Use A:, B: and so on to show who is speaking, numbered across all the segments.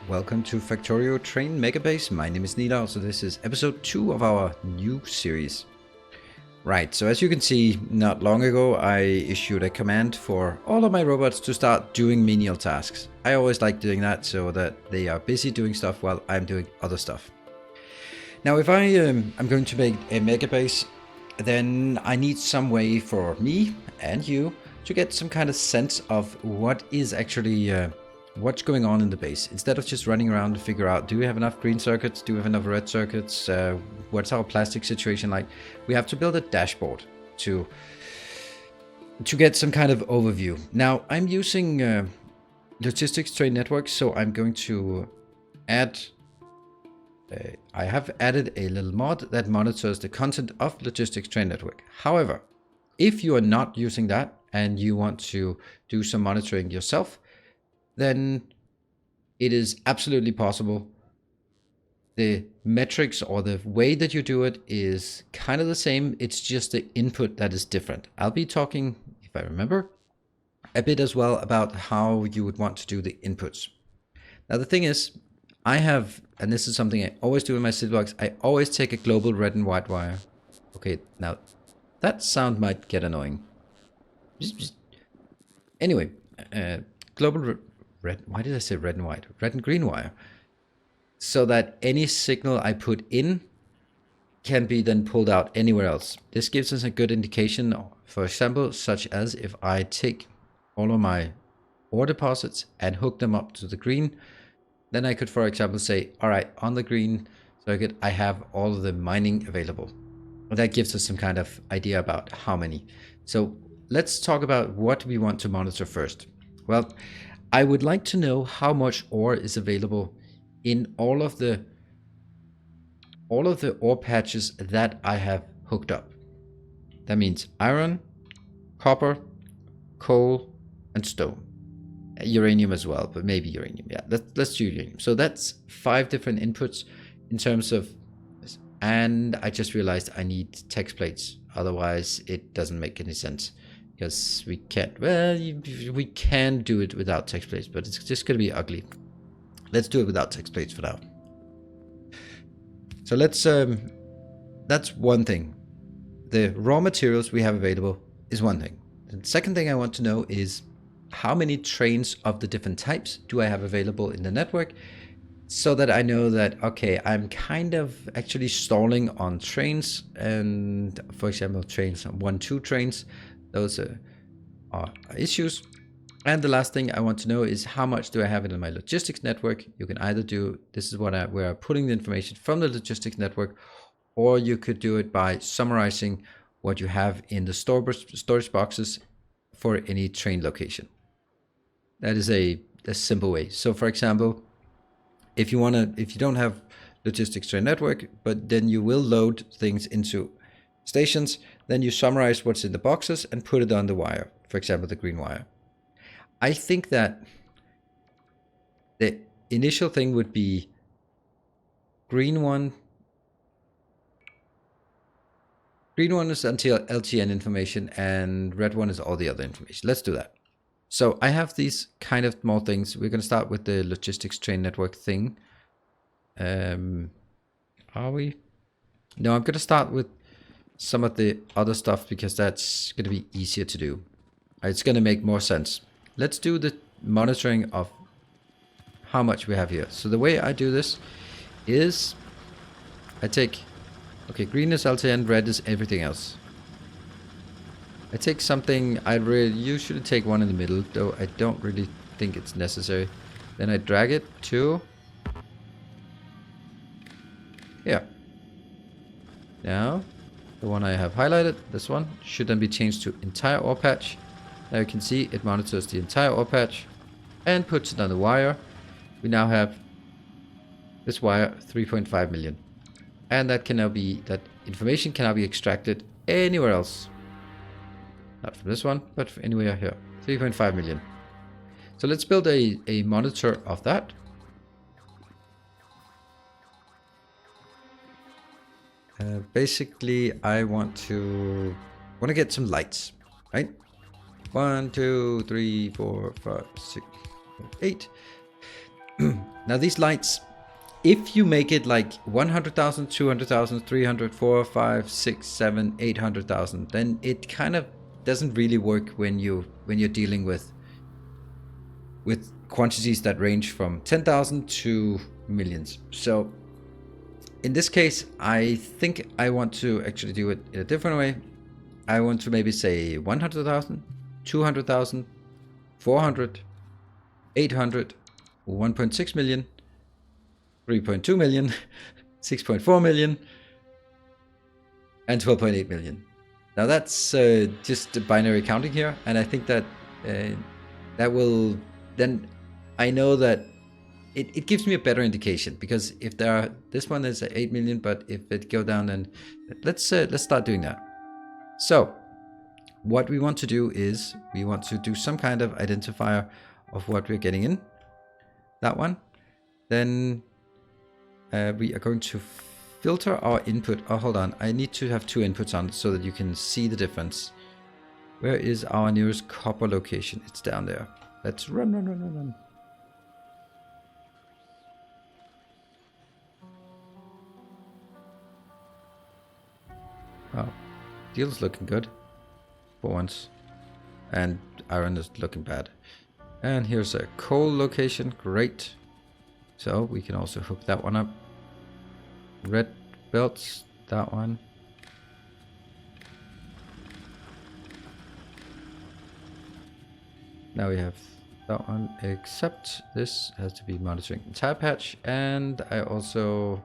A: Welcome to Factorio Train Megabase. My name is Nila, so this is episode 2 of our new series. Right, so as you can see, not long ago I issued a command for all of my robots to start doing menial tasks. I always like doing that so that they are busy doing stuff while I'm doing other stuff. Now if I'm going to make a Megabase, then I need some way for me and you to get some kind of sense of what is actually what's going on in the base, instead of just running around to figure out, do we have enough green circuits, do we have enough red circuits, what's our plastic situation like. We have to build a dashboard to get some kind of overview. Now I'm using Logistics Train Network, so I'm going to add I have added a little mod that monitors the content of Logistics Train Network. However, if you are not using that and you want to do some monitoring yourself, then it is absolutely possible. The metrics or the way that you do it is kind of the same. It's just the input that is different. I'll be talking, if I remember, a bit as well about how you would want to do the inputs. Now the thing is, I have, and this is something I always do in my SID blocks, I always take a global red and white wire. Okay, now that sound might get annoying. Anyway, global red, why did I say red and white? Red and green wire. So that any signal I put in can be then pulled out anywhere else. This gives us a good indication, for example, such as if I take all of my ore deposits and hook them up to the green, then I could, for example, say, all right, on the green circuit, I have all of the mining available. And that gives us some kind of idea about how many. So let's talk about what we want to monitor first. Well, I would like to know how much ore is available in all of the ore patches that I have hooked up. That means iron, copper, coal, and stone. Uranium as well, but maybe uranium. Yeah, let's do uranium. So that's 5 different inputs in terms of this. And I just realized I need text plates. Otherwise, it doesn't make any sense. Because we can't, well, we can do it without text plates, but it's just going to be ugly. Let's do it without text plates for now. So let's, that's one thing. The raw materials we have available is one thing. The second thing I want to know is how many trains of the different types do I have available in the network, so that I know that, okay, I'm kind of actually stalling on trains, and for example, trains 1, 2 trains. Those are issues. And the last thing I want to know is how much do I have in my logistics network. You can either do, this is where I'm putting the information from the logistics network, or you could do it by summarizing what you have in the storage boxes for any train location. That is a simple way. So for example, if you don't have logistics train network, but then you will load things into stations, then you summarize what's in the boxes and put it on the wire, for example, the green wire. I think that the initial thing would be green one is until LTN information, and red one is all the other information. Let's do that. So I have these kind of small things. We're going to start with the logistics train network thing. Are we? No, I'm going to start with some of the other stuff because that's going to be easier to do. It's going to make more sense. Let's do the monitoring of how much we have here. So the way I do this is I take, okay, green is LTN, red is everything else. I take something, I usually take one in the middle, though I don't really think it's necessary. Then I drag it to here. Now, the one I have highlighted, this one, should then be changed to entire ore patch. Now you can see it monitors the entire ore patch and puts it on the wire. We now have this wire 3.5 million. And that can now be, that information can now be extracted anywhere else. Not from this one, but from anywhere here. 3.5 million. So let's build a monitor of that. Basically, I want to get some lights, right? 1, 2, 3, 4, 5, 6, 8. Now these lights, if you make it like 100,000, 200,000, 300, 4, 5, 6, 7, 800,000, then it kind of doesn't really work when you're dealing with quantities that range from 10,000 to millions. So in this case, I think I want to actually do it in a different way. I want to maybe say 100,000, 200,000, 400, 800, 1.6 million, 3.2 million, 6.4 million, and 12.8 million. Now that's just a binary counting here, and I think that that will then, I know that it gives me a better indication, because if there are, this one is 8 million, but if it go down, then let's start doing that. So what we want to do is we want to do some kind of identifier of what we're getting in. That one. Then we are going to filter our input. Oh, hold on. I need to have two inputs on so that you can see the difference. Where is our nearest copper location? It's down there. Let's run. Oh, deal's looking good for once. And iron is looking bad. And here's a coal location. Great. So we can also hook that one up. Red belts, that one. Now we have that one, except this has to be monitoring the tire patch. And I also,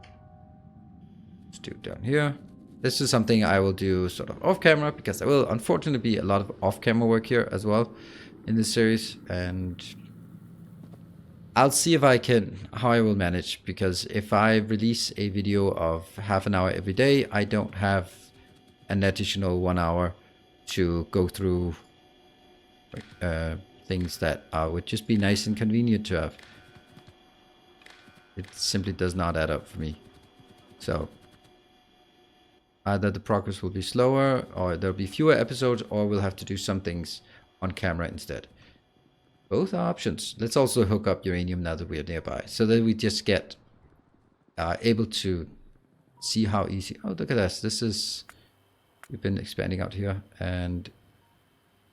A: let's do down here. This is something I will do sort of off camera, because there will unfortunately be a lot of off camera work here as well in this series. And I'll see if I can, how I will manage, because if I release a video of half an hour every day, I don't have an additional 1 hour to go through things that would just be nice and convenient to have. It simply does not add up for me. So either the progress will be slower, or there'll be fewer episodes, or we'll have to do some things on camera instead. Both are options. Let's also hook up uranium now that we are nearby, so that we just get able to see how easy. Oh, look at this. This is, we've been expanding out here and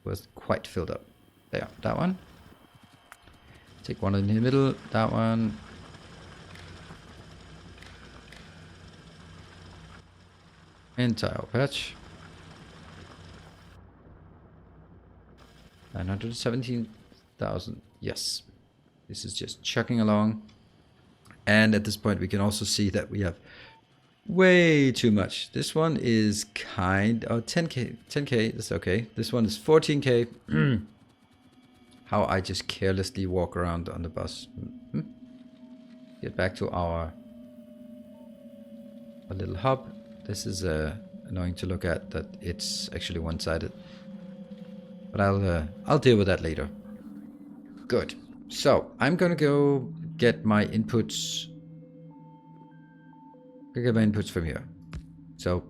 A: was quite filled up. There, that one. Take one in the middle, that one. Entire patch. 917,000. Yes. This is just chugging along. And at this point we can also see that we have way too much. This one is 10k. 10k, that's okay. This one is 14k. How I just carelessly walk around on the bus. Get back to our little hub. This is annoying to look at, that it's actually one-sided. But I'll deal with that later. Good. So I'm gonna go get my inputs. From here. So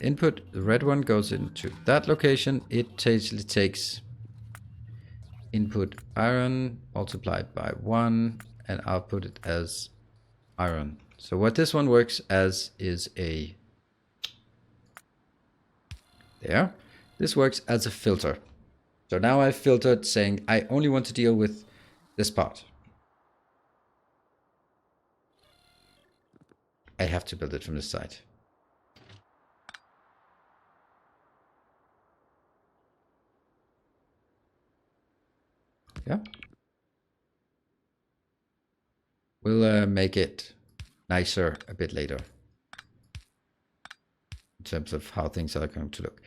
A: input, the red one goes into that location. It takes input iron multiplied by 1 and output it as iron. So what this one works as is a, there. This works as a filter. So now I've filtered, saying I only want to deal with this part. I have to build it from this side. Yeah. We'll make it nicer a bit later in terms of how things are going to look.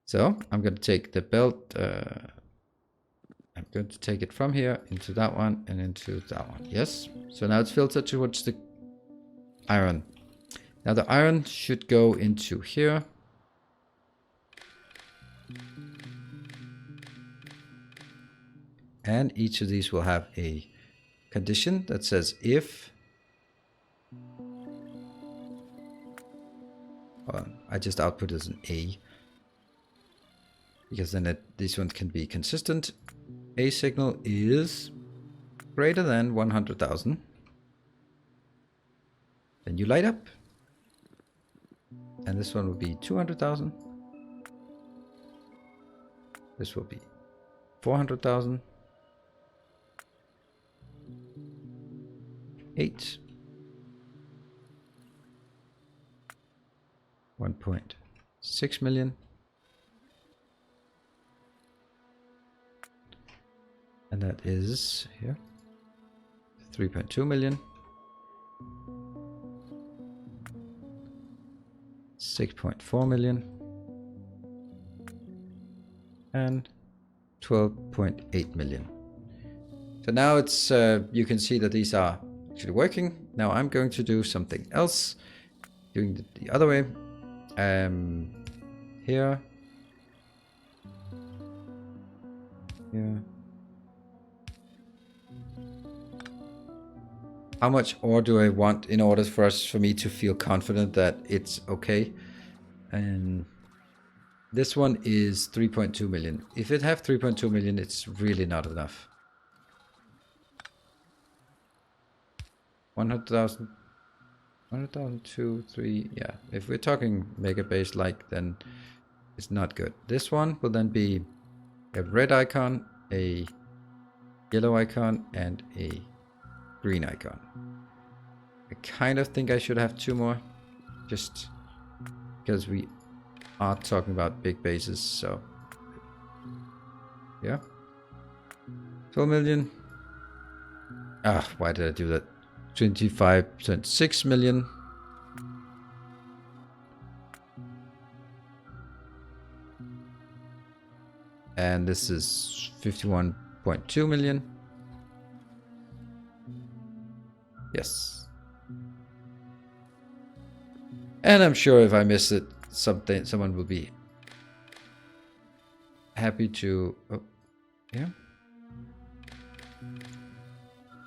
A: So I'm going to take the belt. I'm going to take it from here into that one and into that one. Yes. So now it's filtered towards the iron. Now the iron should go into here. And each of these will have a condition that says if. I just output as an A, because then this one can be consistent. A signal is greater than 100,000, then you light up. And this one will be 200,000. This will be 400,000. 8. 1.6 million. And that is here 3.2 million. 6.4 million. And 12.8 million. So now it's you can see that these are actually working. Now I'm going to do something else, doing the other way. Here. Here. How much ore do I want in order for me to feel confident that it's okay? And this one is 3.2 million. If it have 3.2 million, it's really not enough. 100,000, 100,000, 2, 3, yeah. If we're talking Megabase like, then it's not good. This one will then be a red icon, a yellow icon, and a green icon. I kind of think I should have 2 more, just because we are talking about big bases, so yeah. 12 million. Ah, why did I do that? 25.6 million. And this is 51.2 million. Yes. And I'm sure if I miss it, someone will be happy to, oh, yeah,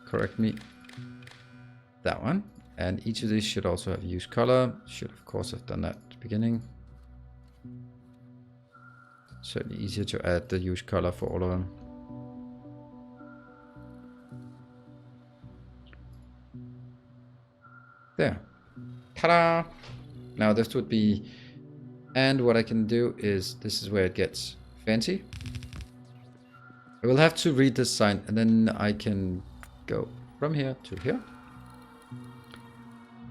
A: correct me. That one. And each of these should also have used color. Should of course have done that at the beginning. Certainly easier to add the used color for all of them. There. Ta-da! Now this would be, and what I can do is, this is where it gets fancy. I will have to read this sign, and then I can go from here to here.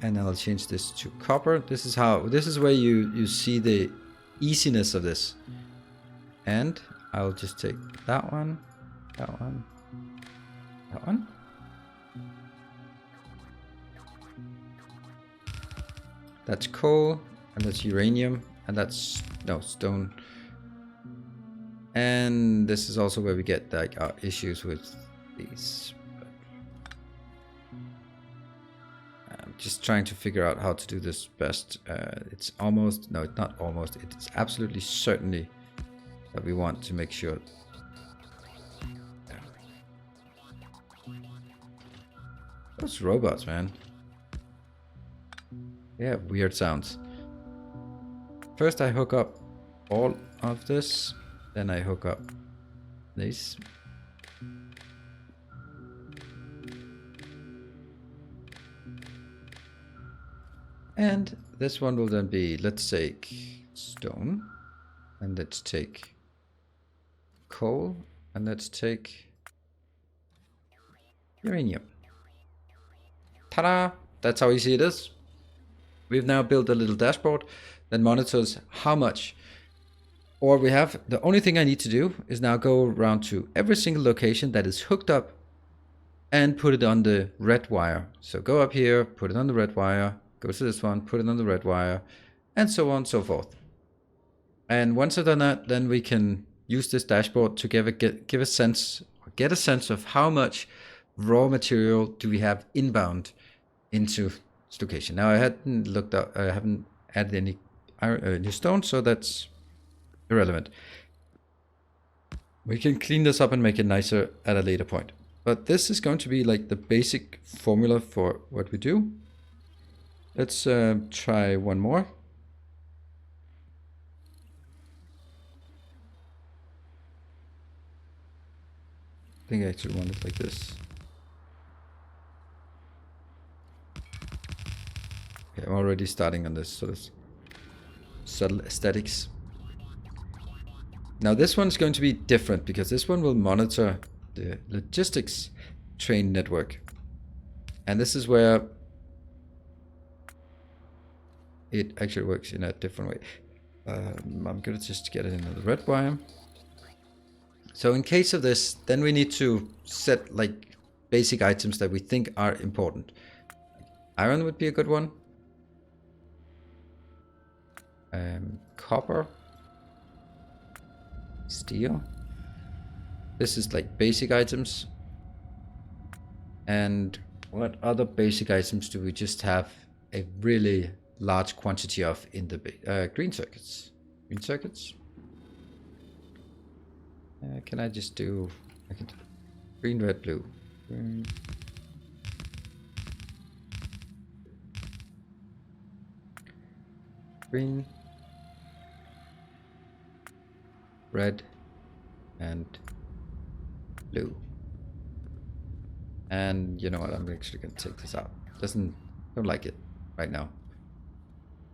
A: And I'll change this to copper. This is where you see the easiness of this. And I'll just take that one, that one, that one. That's coal, and that's uranium, and that's, no, stone. And this is also where we get like our issues with these. I'm just trying to figure out how to do this best. It's almost, no, it's not almost, it's absolutely certainly that we want to make sure. Those robots, man. Yeah, weird sounds. First I hook up all of this, then I hook up this. And this one will then be, let's take stone, and let's take coal, and let's take uranium. Ta-da! That's how easy it is. We've now built a little dashboard that monitors how much ore we have. The only thing I need to do is now go around to every single location that is hooked up and put it on the red wire. So go up here, put it on the red wire, go to this one, put it on the red wire, and so on and so forth. And once I've done that, then we can use this dashboard to get a sense of how much raw material do we have inbound into this location. Now I hadn't looked up, I haven't added any new stone, so that's irrelevant. We can clean this up and make it nicer at a later point. But this is going to be like the basic formula for what we do. Let's try one more. I think I actually want it like this. I'm already starting on this sort of subtle aesthetics. Now this one's going to be different because this one will monitor the logistics train network. And this is where it actually works in a different way. I'm gonna just get it into the red wire. So in case of this, then we need to set like basic items that we think are important. Iron would be a good one. Copper. Steel. This is like basic items. And what other basic items do we just have a really large quantity of in the green circuits? Green circuits. Can I just do? I can do green, red, blue. Green, red, and blue. And you know what? I'm actually gonna take this out. Don't like it right now.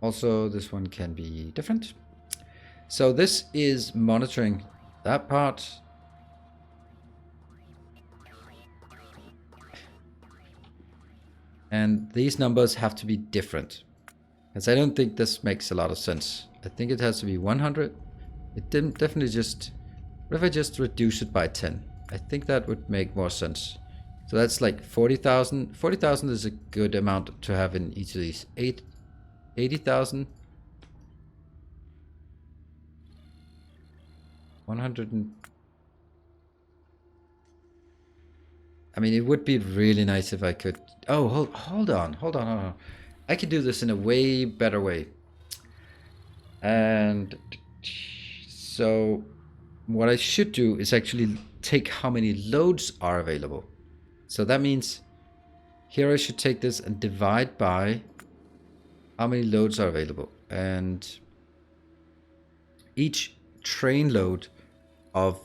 A: Also, this one can be different. So this is monitoring that part. And these numbers have to be different. Because I don't think this makes a lot of sense. I think it has to be 100. It didn't definitely just... What if I just reduce it by 10? I think that would make more sense. So that's like 40,000. 40,000 is a good amount to have in each of these. 80,000. 100 and... I mean, it would be really nice if I could... Oh, hold on. I can do this in a way better way. And so what I should do is actually take how many loads are available. So that means here I should take this and divide by how many loads are available. And each train load of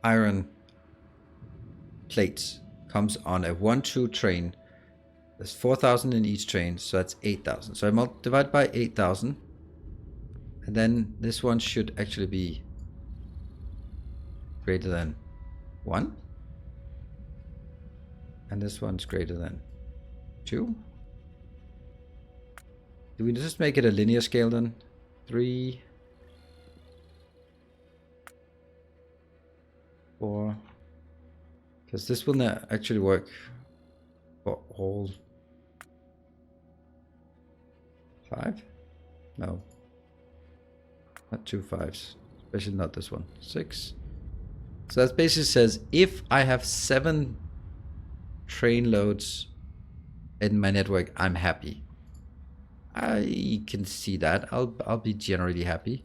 A: iron plates comes on a 1-2 train. There's 4,000 in each train, so that's 8,000. So I divide by 8,000. And then this one should actually be greater than 1. And this one's greater than 2. Do we just make it a linear scale then? 3, 4. Because this will not actually work for all 5? No. Not 2 5s. Especially not this one. 6. So that basically says if I have 7 train loads in my network, I'm happy. I can see that. I'll be generally happy.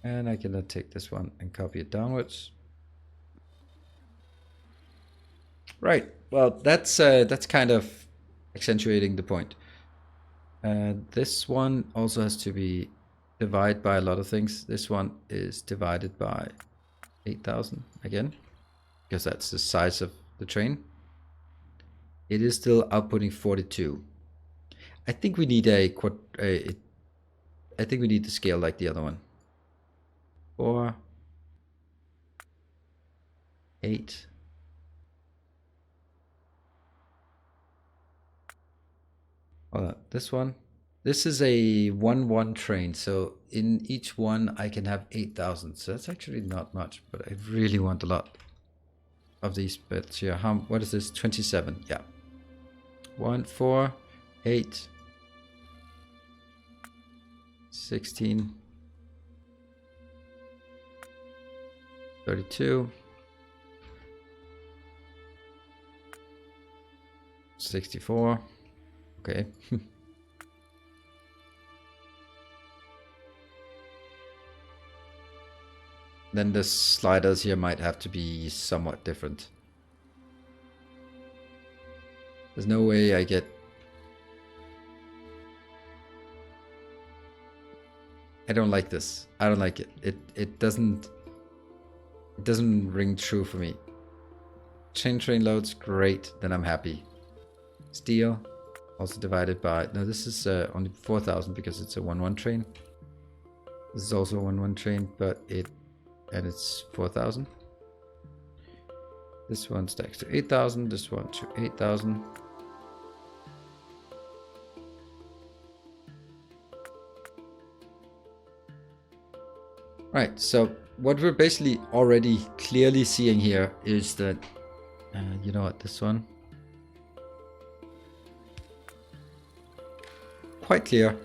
A: And I can take this one and copy it downwards. Right. Well, that's kind of accentuating the point. This one also has to be divided by a lot of things. This one is divided by 8,000 again, because that's the size of the train. It is still outputting 42. I think we need I think we need to scale like the other one. 4, 8. Hold on, this one. This is a 1-1 train, so in each one I can have 8,000. So that's actually not much, but I really want a lot of these bits here. What is this? 27. Yeah. 1, 4, 8, 16. 32, 64. Okay. Then the sliders here might have to be somewhat different. There's no way I get... I don't like this. I don't like it. It doesn't ring true for me. 10 train loads, great, then I'm happy. Steel, also divided by, no, this is only 4,000 because it's a 1-1 train. This is also a 1-1 train, but it's 4,000. This one stacks to 8,000, this one to 8,000. Right, so what we're basically already clearly seeing here is that, you know what, this one, quite clear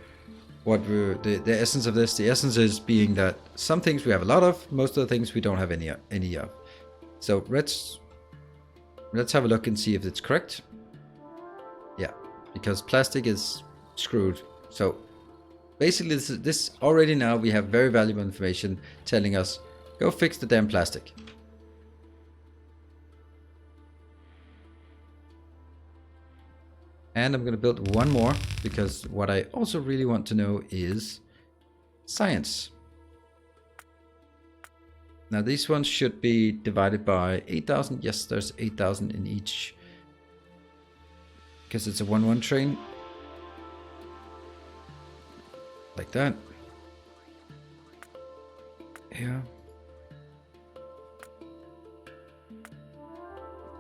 A: what we're, the essence of this. The essence is being that some things we have a lot of, most of the things we don't have any of. So let's have a look and see if it's correct. Yeah, because plastic is screwed. So basically, this already now we have very valuable information telling us, go fix the damn plastic. And I'm going to build one more, because what I also really want to know is science. Now these ones should be divided by 8,000. Yes, there's 8,000 in each, because it's a 1-1 train. Like that. Yeah.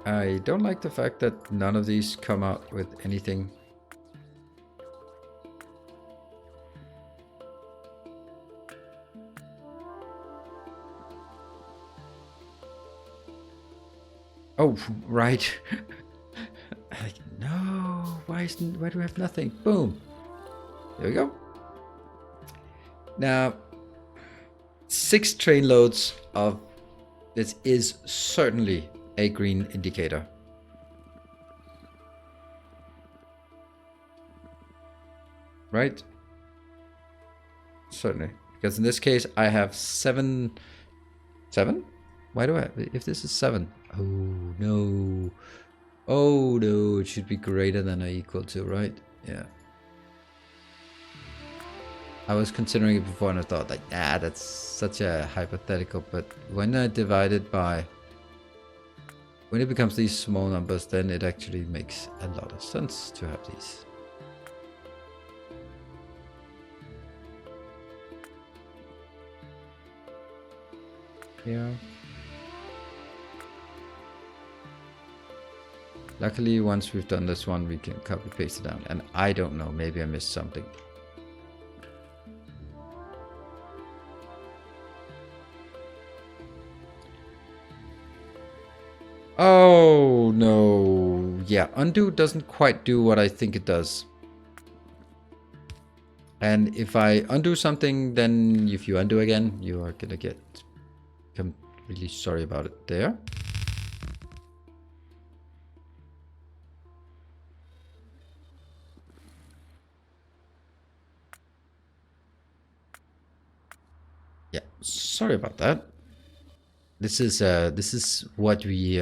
A: I don't like the fact that none of these come out with anything. Oh, right. Like, no, why do we have nothing? Boom. There we go. Now, 6 train loads of this is certainly a green indicator. Right? Certainly. Because in this case, I have 7. 7? Why do I? If this is 7. Oh, no. Oh, no. It should be greater than or equal to, right? Yeah. I was considering it before and I thought, like, that's such a hypothetical. But when I divide it by, when it becomes these small numbers, then it actually makes a lot of sense to have these. Yeah. Luckily, once we've done this one, we can copy paste it down. And I don't know, maybe I missed something. Oh, no. Yeah, undo doesn't quite do what I think it does. And if I undo something, then if you undo again, you are gonna get... I'm really sorry about it there. Yeah, sorry about that. This is what we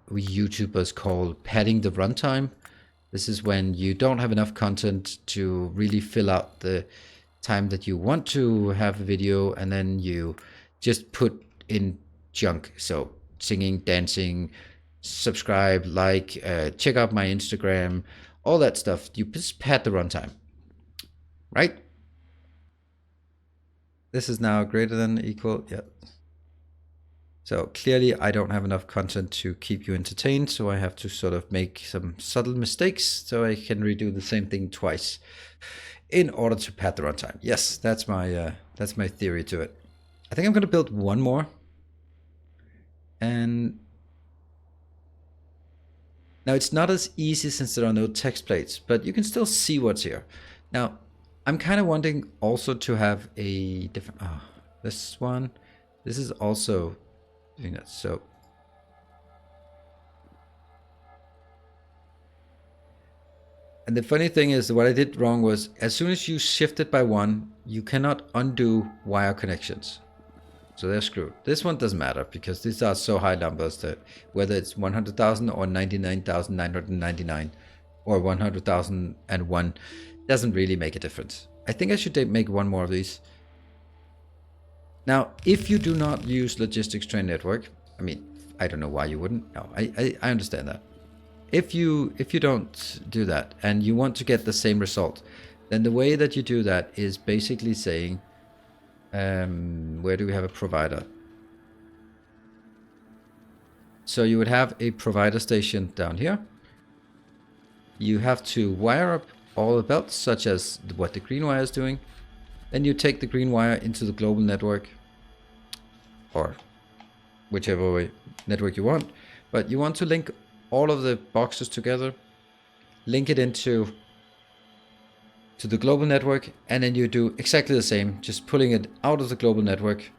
A: YouTubers call padding the runtime. This is when you don't have enough content to really fill out the time that you want to have a video, and then you just put in junk. So singing, dancing, subscribe, like, check out my Instagram, all that stuff. You just pad the runtime, right? This is now greater than equal, yeah. So clearly I don't have enough content to keep you entertained, so I have to sort of make some subtle mistakes so I can redo the same thing twice in order to pad the runtime. Yes, that's my theory to it. I think I'm going to build one more. And now it's not as easy since there are no text plates, but you can still see what's here. Now, I'm kind of wanting also to have a different, this one, this is also doing that. So and the funny thing is, what I did wrong was, as soon as you shift it by 1, you cannot undo wire connections. So they're screwed. This one doesn't matter because these are so high numbers that whether it's 100,000 or 99,999 or 100,001 doesn't really make a difference. I think I should make one more of these. Now, if you do not use Logistic Train Network, I mean, I don't know why you wouldn't. No, I understand that. If you don't do that and you want to get the same result, then the way that you do that is basically saying, where do we have a provider? So you would have a provider station down here. You have to wire up all the belts, such as what the green wire is doing. Then you take the green wire into the global network, or whichever way network you want. But you want to link all of the boxes together, link it into the global network, and then you do exactly the same, just pulling it out of the global network,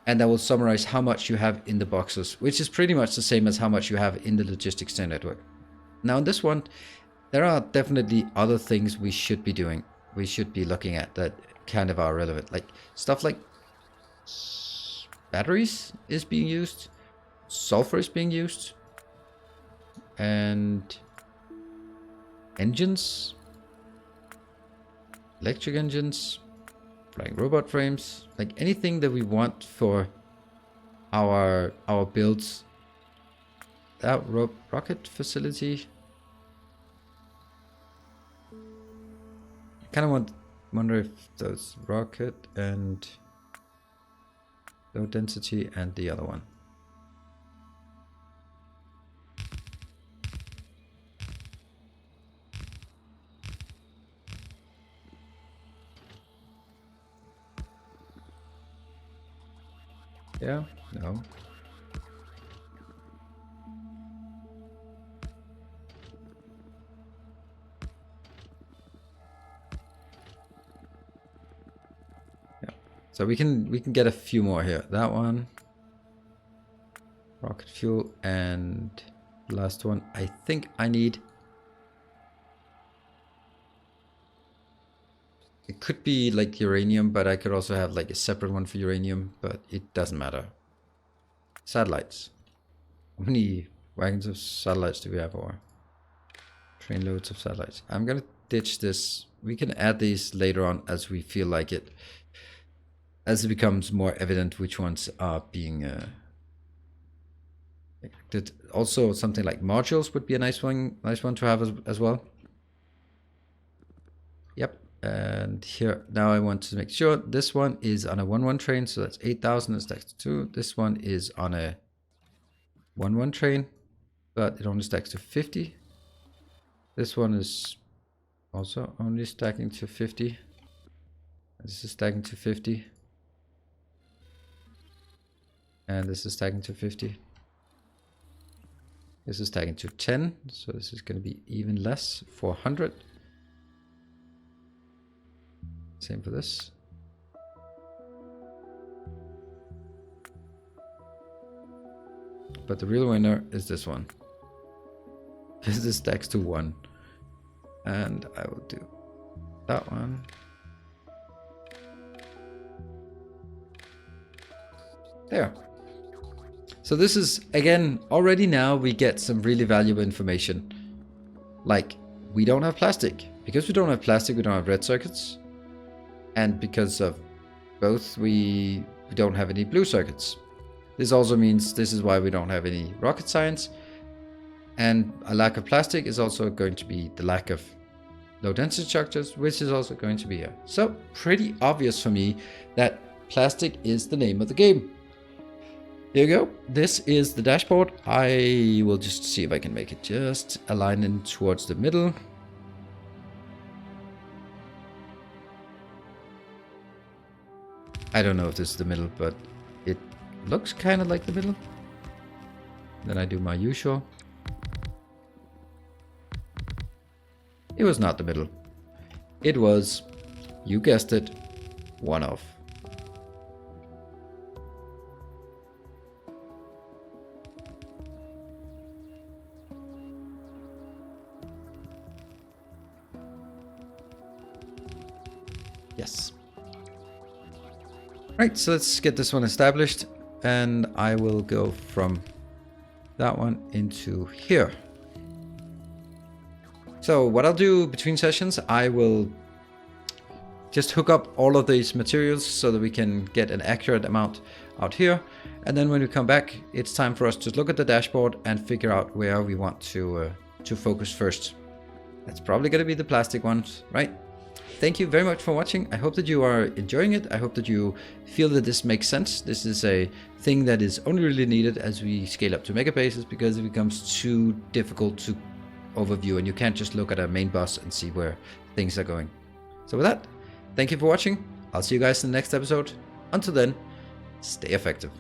A: and that will summarize how much you have in the boxes, which is pretty much the same as how much you have in the Logistic Train Network. Now in this one, there are definitely other things we should be doing. We should be looking at that kind of are relevant, like stuff like batteries is being used, sulfur is being used, and engines, electric engines, flying robot frames, like anything that we want for our builds. That rocket facility, kind of wonder if those rocket and low density and the other one. Yeah, no. Yeah. So we can get a few more here. That one. Rocket fuel, and the last one. I think I need. It could be like uranium, but I could also have like a separate one for uranium, but it doesn't matter. Satellites. How many wagons of satellites do we have, or train loads of satellites? I'm gonna ditch this. We can add these later on as we feel like it. As it becomes more evident which ones are being also something like modules would be a nice one to have as well. Yep. And here, now I want to make sure this one is on a 1-1 train, so that's 8,000 and stacks to 2. This one is on a 1-1 train, but it only stacks to 50. This one is also only stacking to 50. This is stacking to 50. And this is stacking to 50. This is stacking to 10, so this is going to be even less, 400. Same for this. But the real winner is this one. Because this stacks to 1. And I will do that one. There. So this is, again, already now we get some really valuable information. Like, we don't have plastic. Because we don't have plastic, we don't have red circuits. And because of both, we don't have any blue circuits. This also means this is why we don't have any rocket science. And a lack of plastic is also going to be the lack of low density structures, which is also going to be here. So pretty obvious for me that plastic is the name of the game. Here you go. This is the dashboard. I will just see if I can make it just align in towards the middle. I don't know if this is the middle, but it looks kind of like the middle. Then I do my usual. It was not the middle. It was, you guessed it, one of. Yes. Right, so let's get this one established, and I will go from that one into here. So what I'll do between sessions, I will just hook up all of these materials so that we can get an accurate amount out here. And then when we come back, it's time for us to look at the dashboard and figure out where we want to focus first. That's probably going to be the plastic ones, right? Thank you very much for watching. I hope that you are enjoying it. I hope that you feel that this makes sense. This is a thing that is only really needed as we scale up to megabases, because it becomes too difficult to overview and you can't just look at a main bus and see where things are going. So with that, thank you for watching. I'll see you guys in the next episode. Until then, stay effective.